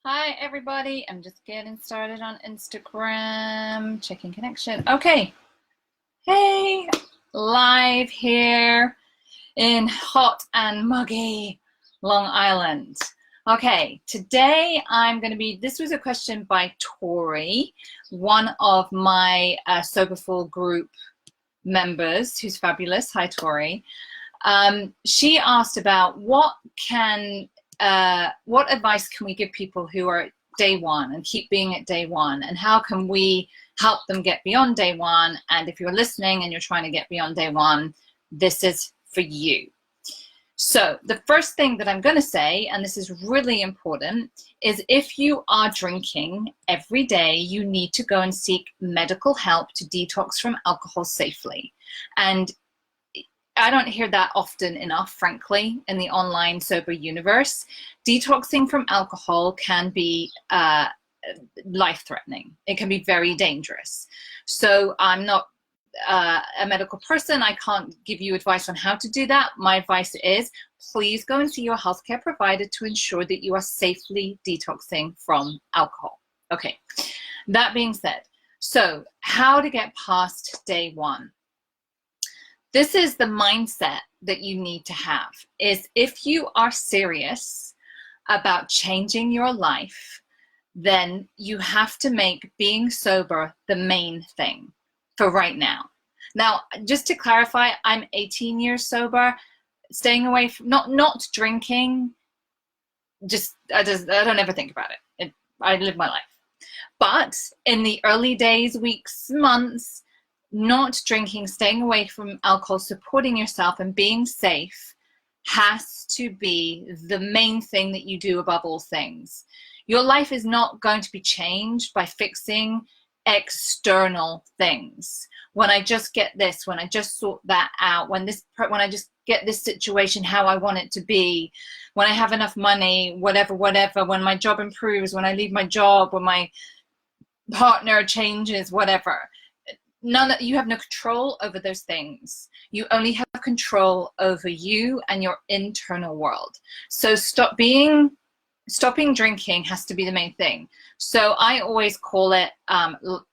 Hi, everybody. I'm just getting started on Instagram, checking connection. Okay. Hey, live here in hot and muggy Long Island. Okay, today I'm going to be, this was a question by Tori, one of my Soberful group members, who's fabulous. Hi, Tori. She asked about what advice can we give people who are at day one and keep being at day one, and how can we help them get beyond day one? And if you're listening and you're trying to get beyond day one, this is for you. So the first thing that I'm going to say, and this is really important, is if you are drinking every day, you need to go and seek medical help to detox from alcohol safely. And I don't hear that often enough, frankly, in the online sober universe. Detoxing from alcohol can be life-threatening. It can be very dangerous. So I'm not a medical person. I can't give you advice on how to do that. My advice is please go and see your healthcare provider to ensure that you are safely detoxing from alcohol. Okay, that being said, so how to get past day one? This is the mindset that you need to have, is if you are serious about changing your life, then you have to make being sober the main thing for right now. Now, just to clarify, I'm 18 years sober, staying away from, not drinking, I don't ever think about it. I live my life. But in the early days, weeks, months, not drinking, staying away from alcohol, supporting yourself and being safe has to be the main thing that you do above all things. Your life is not going to be changed by fixing external things. When I just get this, when I just sort that out, when I just get this situation how I want it to be, when I have enough money, whatever, when my job improves, when I leave my job, when my partner changes, whatever. You have no control over those things. You only have control over you and your internal world. So stopping drinking has to be the main thing. So I always call it,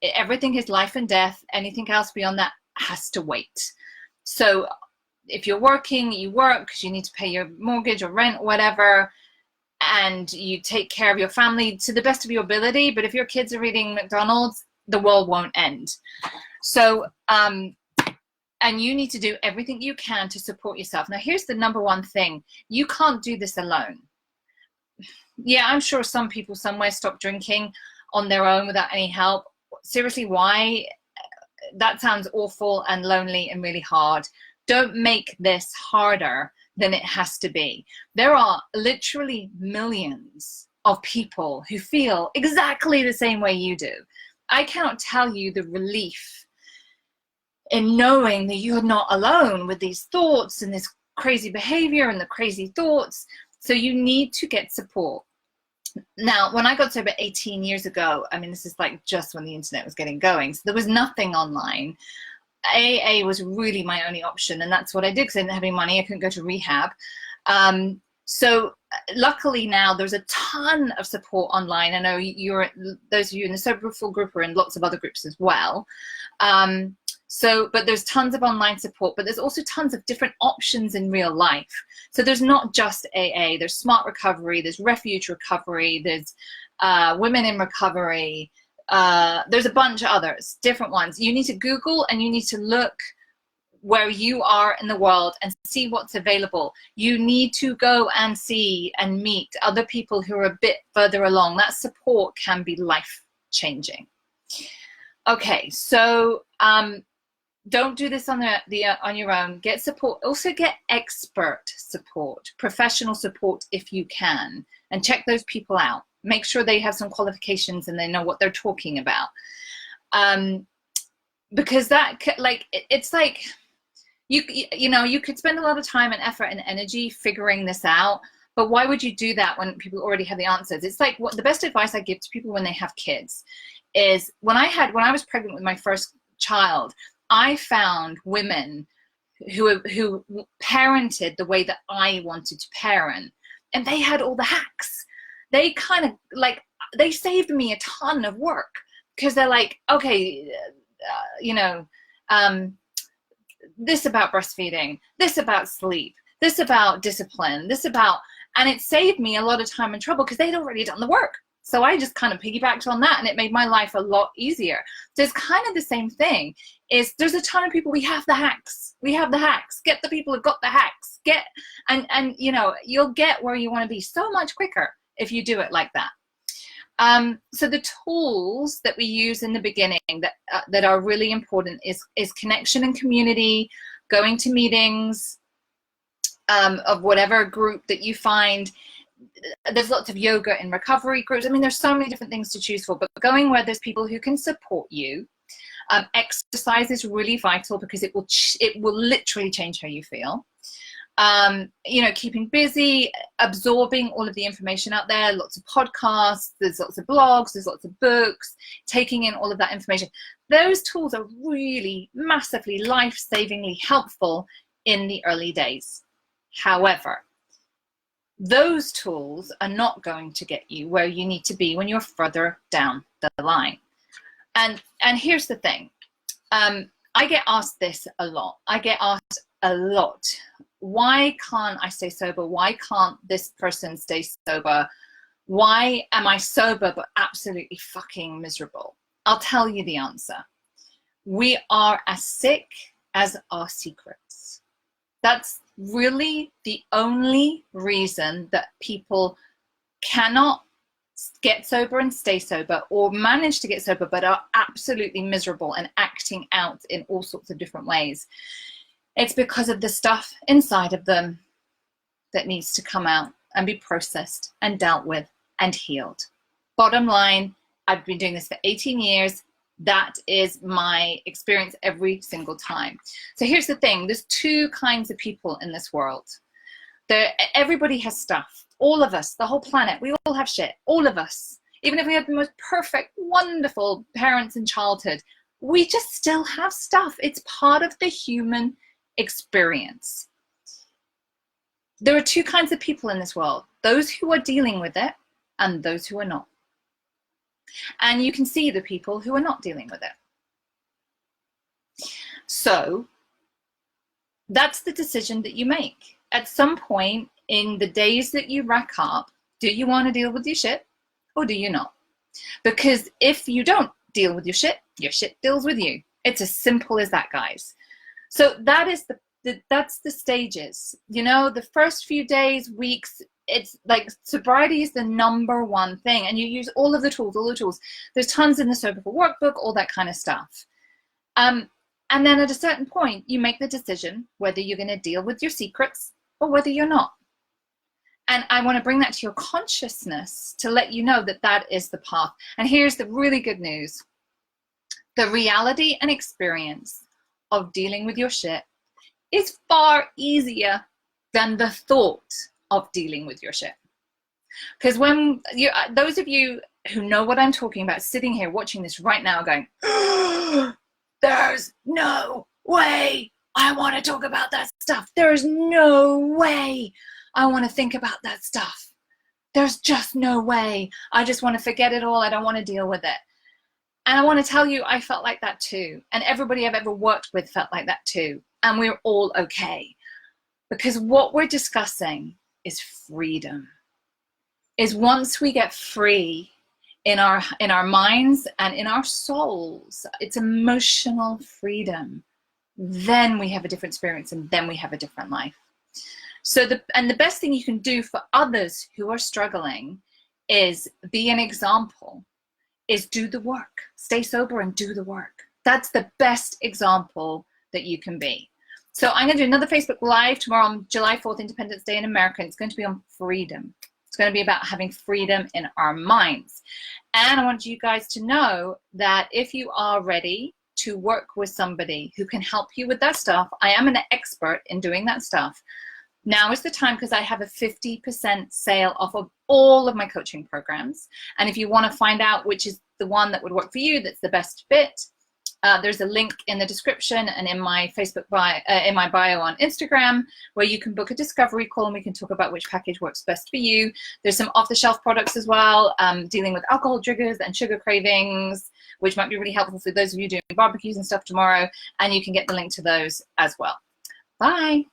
everything is life and death. Anything else beyond that has to wait. So if you're working, you work because you need to pay your mortgage or rent, whatever, and you take care of your family to the best of your ability. But if your kids are eating McDonald's, the world won't end. So, and you need to do everything you can to support yourself. Now, here's the number one thing. You can't do this alone. Yeah, I'm sure some people somewhere stop drinking on their own without any help. Seriously, why? That sounds awful and lonely and really hard. Don't make this harder than it has to be. There are literally millions of people who feel exactly the same way you do. I cannot tell you the relief in knowing that you're not alone with these thoughts and this crazy behavior and the crazy thoughts. So you need to get support. Now, when I got sober 18 years ago, I mean, this is like just when the internet was getting going. So there was nothing online. AA was really my only option. And that's what I did because I didn't have any money. I couldn't go to rehab. So luckily now there's a ton of support online. I know those of you in the Soberful group are in lots of other groups as well. But there's tons of online support, but there's also tons of different options in real life. So there's not just AA, there's Smart Recovery, there's Refuge Recovery, there's Women in Recovery, there's a bunch of others, different ones. You need to Google and you need to look where you are in the world and see what's available. You need to go and see and meet other people who are a bit further along. That support can be life-changing. Okay, so don't do this on your own. Get support. Also get expert support, professional support if you can, and check those people out. Make sure they have some qualifications and they know what they're talking about. Because it's like you could spend a lot of time and effort and energy figuring this out, but why would you do that when people already have the answers? It's like the best advice I give to people when they have kids is when I was pregnant with my first child, I found women who parented the way that I wanted to parent, and they had all the hacks. they kind of like, they saved me a ton of work, because they're like, okay, you know, this about breastfeeding, this about sleep, this about discipline, this about, and it saved me a lot of time and trouble because they'd already done the work. So I just kind of piggybacked on that, and it made my life a lot easier. So it's kind of the same thing. Is there's a ton of people, we have the hacks. We have the hacks. Get the people who've got the hacks. Get, and you know, you'll get where you want to be so much quicker if you do it like that. So the tools that we use in the beginning that are really important is connection and community, going to meetings of whatever group that you find. There's lots of yoga and recovery groups. I mean, there's so many different things to choose for, but going where there's people who can support you. Exercise is really vital because it will literally change how you feel. You know, keeping busy, absorbing all of the information out there, lots of podcasts, there's lots of blogs, there's lots of books, taking in all of that information. Those tools are really massively life-savingly helpful in the early days. However, those tools are not going to get you where you need to be when you're further down the line. And here's the thing. I get asked this a lot. I get asked a lot, why can't I stay sober? Why can't this person stay sober? Why am I sober but absolutely fucking miserable? I'll tell you the answer. We are as sick as our secrets. That's really the only reason that people cannot get sober and stay sober, or manage to get sober but are absolutely miserable and acting out in all sorts of different ways. It's because of the stuff inside of them that needs to come out and be processed and dealt with and healed. Bottom line, I've been doing this for 18 years. That is my experience every single time. So here's the thing. There's two kinds of people in this world. Everybody has stuff. All of us, the whole planet, we all have shit. All of us. Even if we had the most perfect, wonderful parents in childhood, we just still have stuff. It's part of the human experience. There are two kinds of people in this world. Those who are dealing with it and those who are not. And you can see the people who are not dealing with it. So that's the decision that you make. At some point in the days that you rack up, do you want to deal with your shit or do you not? Because if you don't deal with your shit deals with you. It's as simple as that, guys. So that is that's the stages. You know, the first few days, weeks, it's like sobriety is the #1 thing, and you use all of the tools, There's tons in the Sober for Workbook, all that kind of stuff. And then at a certain point, you make the decision whether you're going to deal with your secrets or whether you're not. And I want to bring that to your consciousness to let you know that that is the path. And here's the really good news. The reality and experience of dealing with your shit is far easier than the thought of dealing with your shit. Because when you, those of you who know what I'm talking about, sitting here watching this right now going, there's no way I want to talk about that stuff. There's no way I want to think about that stuff. There's just no way. I just want to forget it all. I don't want to deal with it. And I want to tell you, I felt like that too. And everybody I've ever worked with felt like that too. And we're all okay. Because what we're discussing is freedom. Is once we get free in our minds and in our souls, it's emotional freedom. Then we have a different experience, and then we have a different life. So the best thing you can do for others who are struggling is be an example, is do the work. Stay sober and do the work. That's the best example that you can be. So I'm going to do another Facebook Live tomorrow on July 4th, Independence Day in America. It's going to be on freedom. It's going to be about having freedom in our minds. And I want you guys to know that if you are ready to work with somebody who can help you with that stuff, I am an expert in doing that stuff. Now is the time, because I have a 50% sale off of all of my coaching programs. And if you want to find out which is the one that would work for you, that's the best fit, There's a link in the description and in my Facebook bio, in my bio on Instagram, where you can book a discovery call and we can talk about which package works best for you. There's some off-the-shelf products as well, dealing with alcohol triggers and sugar cravings, which might be really helpful for those of you doing barbecues and stuff tomorrow. And you can get the link to those as well. Bye.